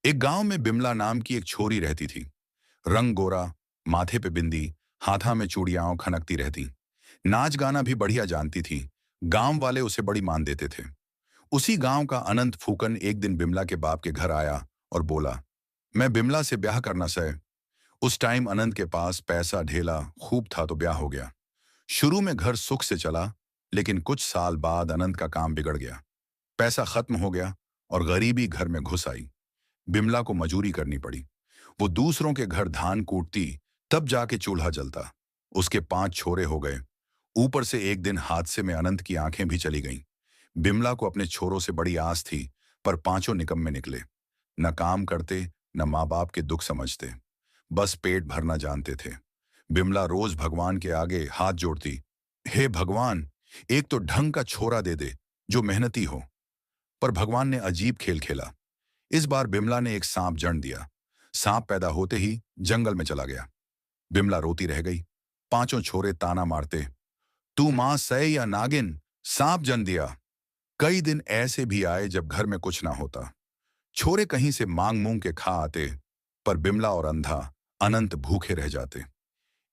एक गांव में बिमला नाम की एक छोरी रहती थी। रंग गोरा, माथे पे बिंदी, हाथा में चूड़ियां खनकती रहती। नाच गाना भी बढ़िया जानती थी। गांव वाले उसे बड़ी मान देते थे। उसी गांव का अनंत फूकन एक दिन बिमला के बाप के घर आया और बोला, मैं बिमला से ब्याह करना सै। उस टाइम अनंत के पास पैसा ढेला खूब था तो ब्याह हो गया। शुरू में घर सुख से चला, लेकिन कुछ साल बाद अनंत का काम बिगड़ गया। पैसा खत्म हो गया और गरीबी घर में घुस आई। बिमला को मजूरी करनी पड़ी। वो दूसरों के घर धान कूटती, तब जाके चूल्हा जलता। उसके 5 छोरे हो गए। ऊपर से एक दिन हादसे में अनंत की आंखें भी चली गईं। बिमला को अपने छोरों से बड़ी आस थी, पर पांचों निकम्मे निकले। न काम करते, न माँ बाप के दुख समझते, बस पेट भरना जानते थे। बिमला रोज भगवान के आगे हाथ जोड़ती, हे भगवान, एक तो ढंग का छोरा दे दे जो मेहनती हो। पर भगवान ने अजीब खेल खेला। इस बार बिमला ने एक सांप जन्म दिया। सांप पैदा होते ही जंगल में चला गया। बिमला रोती रह गई। पांचों छोरे ताना मारते, तू मां सै या नागिन, सांप जन्म दिया। कई दिन ऐसे भी आए जब घर में कुछ ना होता। छोरे कहीं से मांग मूंग के खा आते, पर बिमला और अंधा अनंत भूखे रह जाते।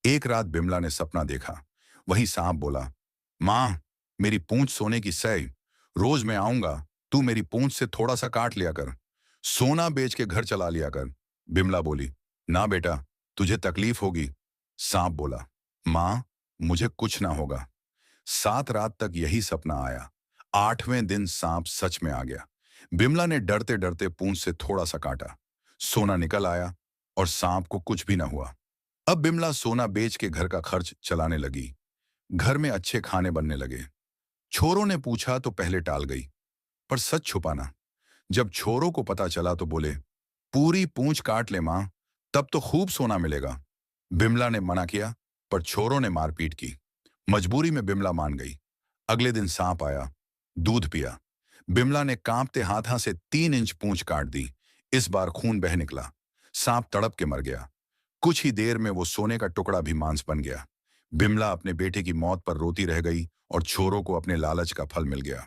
एक रात बिमला ने सपना देखा। वही सांप बोला, मां, मेरी पूंछ सोने की सै, रोज मैं आऊंगा, तू मेरी पूंछ से थोड़ा सा काट लिया कर, सोना बेच के घर चला लिया कर। बिमला बोली, ना बेटा, तुझे तकलीफ होगी। सांप बोला, मां, मुझे कुछ ना होगा। 7 रात तक यही सपना आया। 8वें दिन सांप सच में आ गया। बिमला ने डरते डरते पूंछ से थोड़ा सा काटा। सोना निकल आया और सांप को कुछ भी ना हुआ। अब बिमला सोना बेच के घर का खर्च चलाने लगी। घर में अच्छे खाने बनने लगे। छोरों ने पूछा तो पहले टाल गई, पर सच छुपाना। जब छोरों को पता चला तो बोले, पूरी पूंछ काट ले मां, तब तो खूब सोना मिलेगा। बिमला ने मना किया, पर छोरों ने मारपीट की। मजबूरी में बिमला मान गई। अगले दिन सांप आया, दूध पिया। बिमला ने कांपते हाथा से 3 इंच पूंछ काट दी। इस बार खून बह निकला। सांप तड़प के मर गया। कुछ ही देर में वो सोने का टुकड़ा भी मांस बन गया। बिमला अपने बेटे की मौत पर रोती रह गई और छोरों को अपने लालच का फल मिल गया।